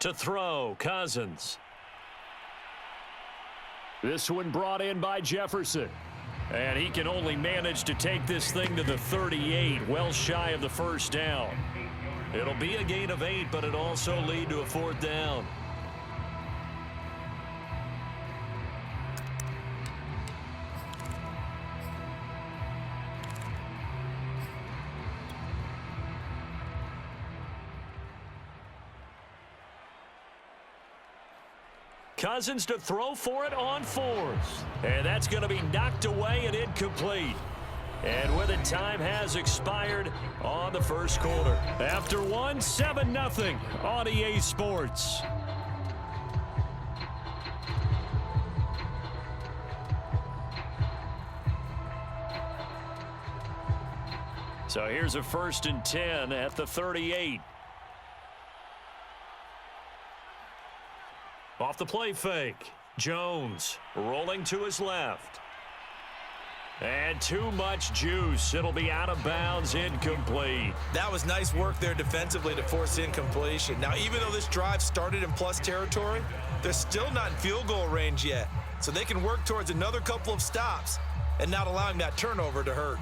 To throw, Cousins. This one brought in by Jefferson. And he can only manage to take this thing to the 38, well shy of the first down. It'll be a gain of 8, but it'll also lead to a 4th down. Cousins to throw for it on 4th. And that's going to be knocked away and incomplete. And with it, time has expired on the first quarter. After one, 7-0 on EA Sports. So here's a 1st and 10 at the 38. Off the play fake. Jones rolling to his left. And too much juice. It'll be out of bounds, incomplete. That was nice work there defensively to force incompletion. Now, even though this drive started in plus territory, they're still not in field goal range yet. So they can work towards another couple of stops and not allowing that turnover to hurt.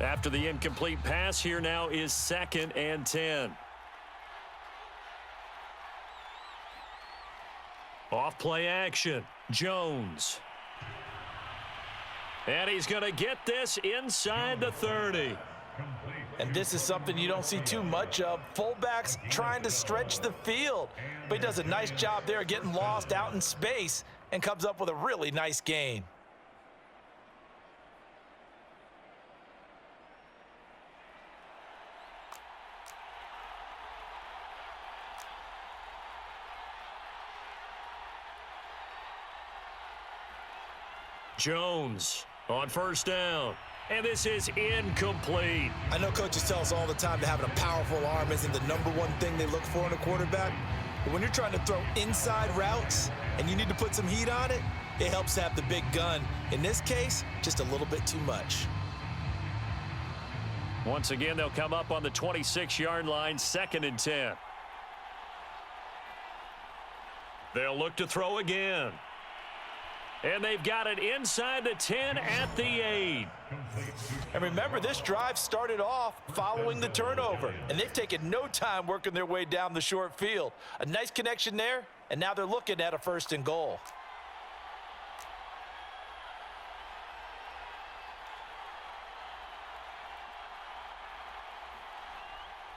After the incomplete pass, here now is 2nd and 10. Off play action. Jones. And he's going to get this inside the 30. And this is something you don't see too much of. Fullbacks trying to stretch the field. But he does a nice job there getting lost out in space and comes up with a really nice gain. Jones on 1st down. And this is incomplete. I know coaches tell us all the time that having a powerful arm isn't the #1 thing they look for in a quarterback. But when you're trying to throw inside routes and you need to put some heat on it, it helps to have the big gun. In this case, just a little bit too much. Once again, they'll come up on the 26-yard line, 2nd and 10. They'll look to throw again. And they've got it inside the 10 at the 8. And remember, this drive started off following the turnover. And they've taken no time working their way down the short field. A nice connection there, and now they're looking at a 1st and goal.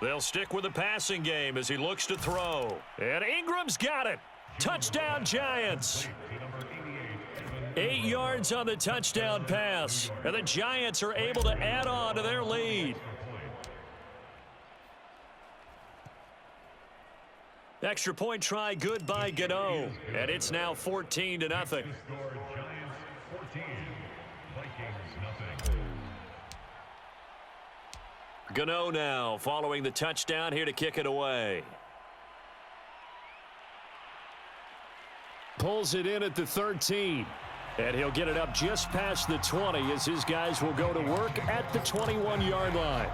They'll stick with the passing game as he looks to throw. And Ingram's got it. Touchdown, Giants. 8 yards on the touchdown pass. And the Giants are able to add on to their lead. Extra point try good by Gano. And it's now 14-0. Gano now following the touchdown here to kick it away. Pulls it in at the 13. And he'll get it up just past the 20 as his guys will go to work at the 21-yard line.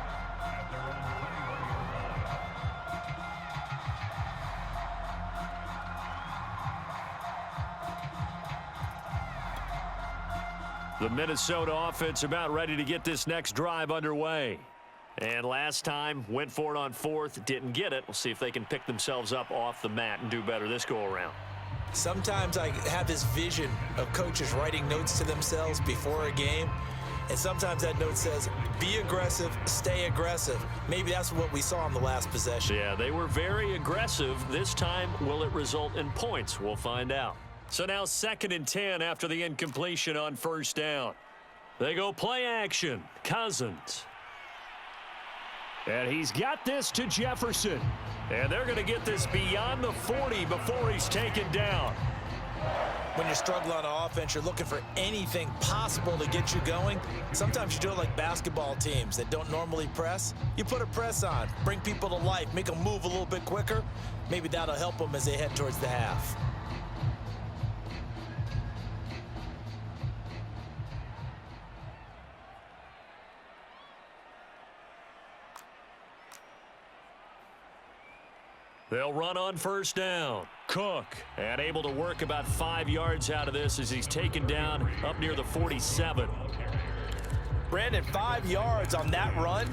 The Minnesota offense about ready to get this next drive underway. And last time, went for it on 4th, didn't get it. We'll see if they can pick themselves up off the mat and do better this go-around. Sometimes I have this vision of coaches writing notes to themselves before a game. And sometimes that note says, be aggressive, stay aggressive. Maybe that's what we saw in the last possession. Yeah, they were very aggressive. This time, will it result in points? We'll find out. So now 2nd and 10 after the incompletion on 1st down. They go play action. Cousins. And he's got this to Jefferson. And they're going to get this beyond the 40 before he's taken down. When you're struggling on offense, you're looking for anything possible to get you going. Sometimes you do it like basketball teams that don't normally press. You put a press on, bring people to life, make them move a little bit quicker. Maybe that'll help them as they head towards the half. They'll run on first down. Cook, and able to work about 5 yards out of this as he's taken down up near the 47. Brandon, 5 yards on that run.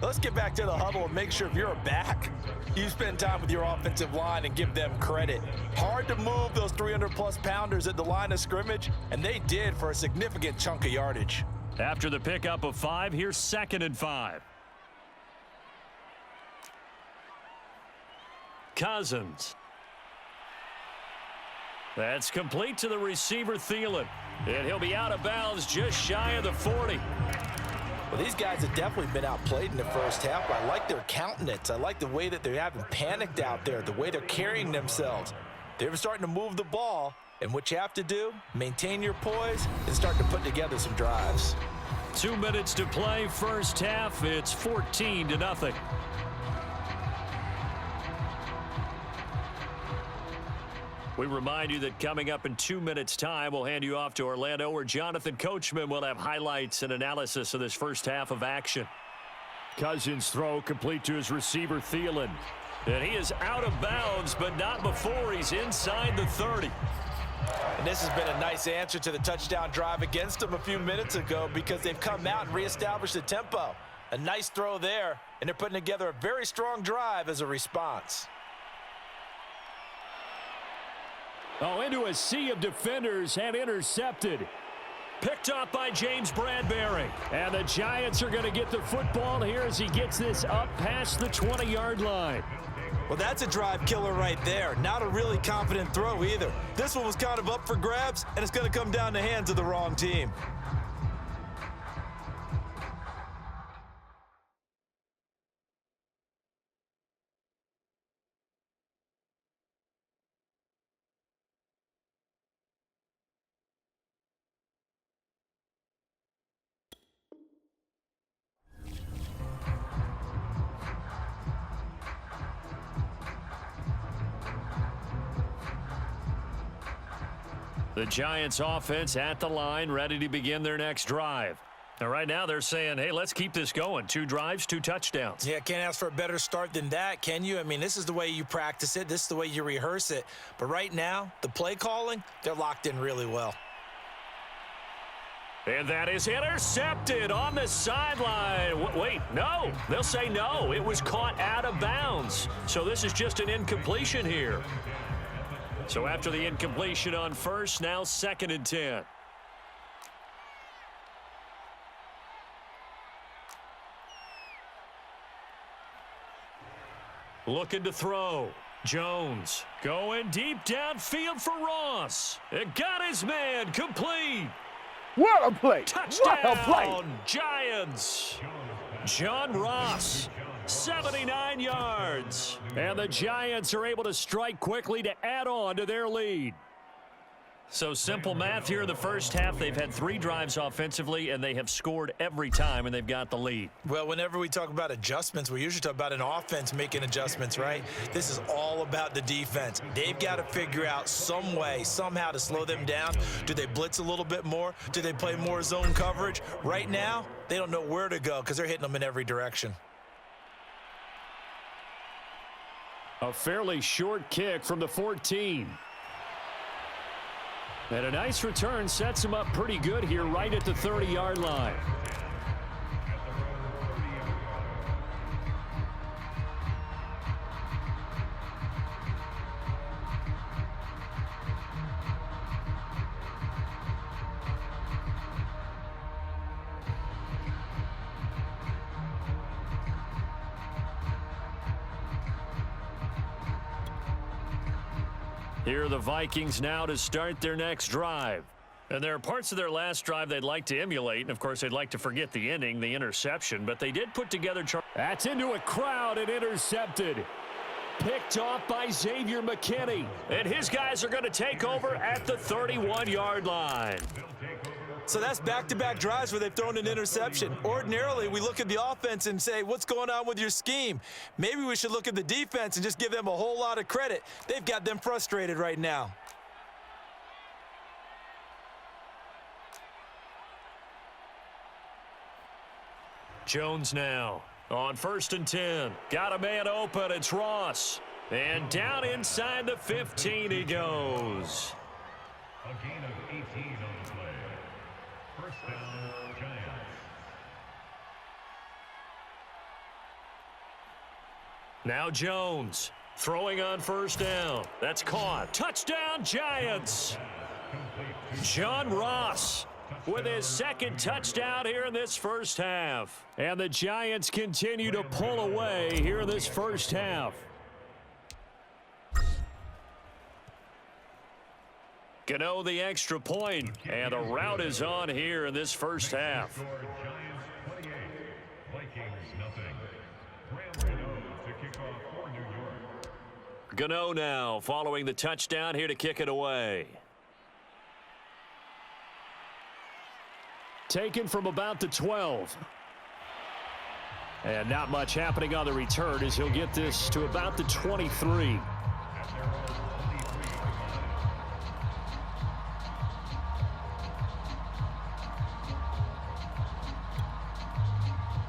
Let's get back to the huddle and make sure if you're a back, you spend time with your offensive line and give them credit. Hard to move those 300-plus pounders at the line of scrimmage, and they did for a significant chunk of yardage. After the pickup of 5, here's 2nd and 5. Cousins. That's complete to the receiver, Thielen. And he'll be out of bounds just shy of the 40. Well, these guys have definitely been outplayed in the first half. I like their countenance. I like the way that they haven't panicked out there, the way they're carrying themselves. They're starting to move the ball, and what you have to do, maintain your poise and start to put together some drives. 2 minutes to play, first half. It's 14-0. We remind you that coming up in 2 minutes' time, we'll hand you off to Orlando, where Jonathan Coachman will have highlights and analysis of this first half of action. Cousins' throw complete to his receiver, Thielen. And he is out of bounds, but not before he's inside the 30. And this has been a nice answer to the touchdown drive against them a few minutes ago because they've come out and reestablished the tempo. A nice throw there, and they're putting together a very strong drive as a response. Oh, into a sea of defenders and intercepted. Picked up by James Bradbury. And the Giants are going to get the football here as he gets this up past the 20-yard line. Well, that's a drive killer right there. Not a really confident throw either. This one was kind of up for grabs, and it's going to come down the hands of the wrong team. The Giants offense at the line, ready to begin their next drive. And right now they're saying, hey, let's keep this going. 2 drives, 2 touchdowns. Yeah, can't ask for a better start than that, can you? I mean, this is the way you practice it. This is the way you rehearse it. But right now, the play calling, they're locked in really well. And that is intercepted on the sideline. Wait, no. They'll say no. It was caught out of bounds. So this is just an incompletion here. So after the incompletion on first, now 2nd and 10. Looking to throw. Jones going deep downfield for Ross. It got his man complete. What a play! Touchdown, what a play! Giants. John Ross, 79 yards. And the Giants are able to strike quickly to add on to their lead. So simple math here in the first half. They've had 3 drives offensively, and they have scored every time, and they've got the lead. Well, whenever we talk about adjustments, we usually talk about an offense making adjustments, right? This is all about the defense. They've got to figure out some way, somehow to slow them down. Do they blitz a little bit more? Do they play more zone coverage? Right now, they don't know where to go because they're hitting them in every direction. A fairly short kick from the 14. And a nice return sets him up pretty good here right at the 30-yard line. Here are the Vikings now to start their next drive. And there are parts of their last drive they'd like to emulate. And, of course, they'd like to forget the ending, the interception. But they did put together. That's into a crowd and intercepted. Picked off by Xavier McKinney. And his guys are going to take over at the 31-yard line. So that's back-to-back drives where they've thrown an interception. Ordinarily, we look at the offense and say, what's going on with your scheme? Maybe we should look at the defense and just give them a whole lot of credit. They've got them frustrated right now. Jones now on 1st and 10. Got a man open. It's Ross. And down inside the 15 he goes. A gain of 18 on the play. First down, Giants. Now Jones throwing on first down. That's caught. Touchdown, Giants. John Ross with his second touchdown here in this first half. And the Giants continue to pull away here in this first half. Gano the extra point, and the route is on here in this first half. Giants 28, Vikings nothing. Graham Gano to kick off for New York. Gano now following the touchdown here to kick it away. Taken from about the 12. And not much happening on the return as he'll get this to about the 23.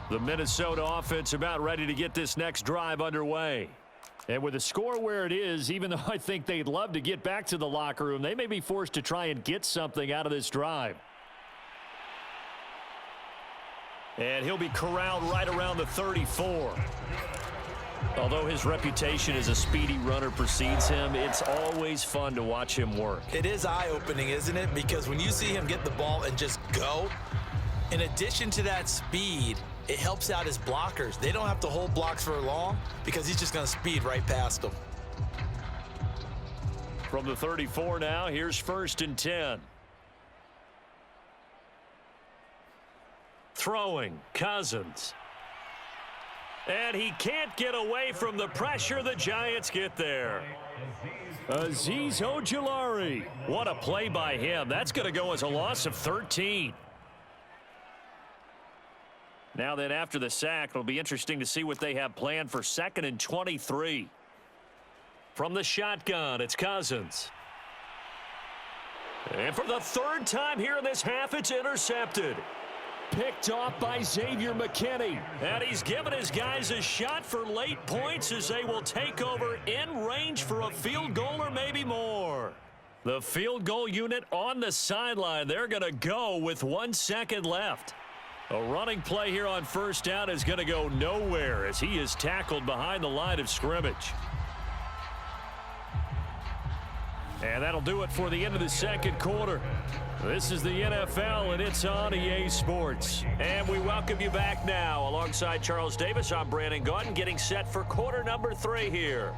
The Minnesota offense about ready to get this next drive underway. And with the score where it is, even though I think they'd love to get back to the locker room, they may be forced to try and get something out of this drive. And he'll be corralled right around the 34. Although his reputation as a speedy runner precedes him, it's always fun to watch him work. It is eye-opening, isn't it? Because when you see him get the ball and just go, in addition to that speed, it helps out his blockers. They don't have to hold blocks for long because he's just going to speed right past them. From the 34 now, here's first and 10. Throwing, Cousins. And he can't get away from the pressure the Giants get there. Azeez Ojulari. What a play by him. That's going to go as a loss of 13. Now then, after the sack, it'll be interesting to see what they have planned for 2nd and 23. From the shotgun, it's Cousins. And for the third time here in this half, it's intercepted. Picked off by Xavier McKinney. And he's given his guys a shot for late points as they will take over in range for a field goal or maybe more. The field goal unit on the sideline. They're going to go with 1 second left. A running play here on first down is going to go nowhere as he is tackled behind the line of scrimmage. And that'll do it for the end of the second quarter. This is the NFL, and it's on EA Sports. And we welcome you back now. Alongside Charles Davis, I'm Brandon Gaudin, getting set for quarter number 3 here.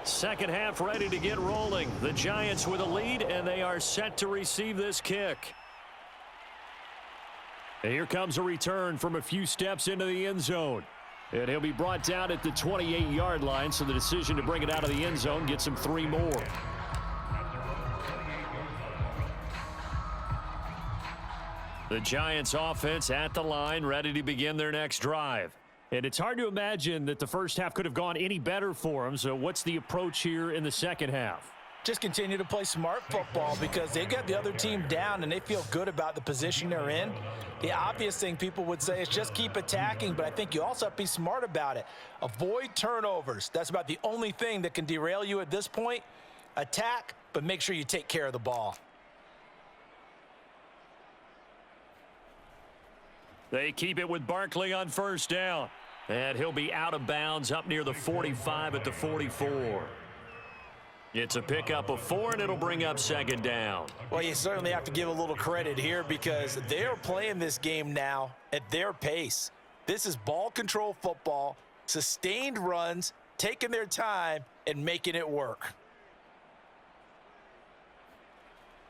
Second half ready to get rolling. The Giants with a lead, and they are set to receive this kick. And here comes a return from a few steps into the end zone. And he'll be brought down at the 28-yard line, so the decision to bring it out of the end zone gets him 3 more. The Giants offense at the line, ready to begin their next drive. And it's hard to imagine that the first half could have gone any better for them. So what's the approach here in the second half? Just continue to play smart football because they got the other team down and they feel good about the position they're in. The obvious thing people would say is just keep attacking, but I think you also have to be smart about it. Avoid turnovers. That's about the only thing that can derail you at this point. Attack, but make sure you take care of the ball. They keep it with Barkley on first down. And he'll be out of bounds up near the 45 at the 44. It's a pickup of 4, and it'll bring up second down. Well, you certainly have to give a little credit here because they're playing this game now at their pace. This is ball control football, sustained runs, taking their time, and making it work.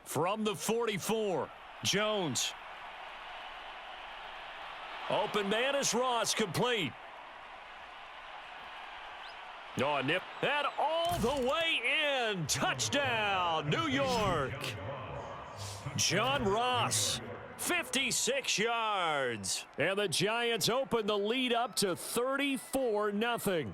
From the 44, Jones. Open man is Ross, complete. Oh, nip. And all the way in. Touchdown, New York. John Ross, 56 yards. And the Giants open the lead up to 34-0.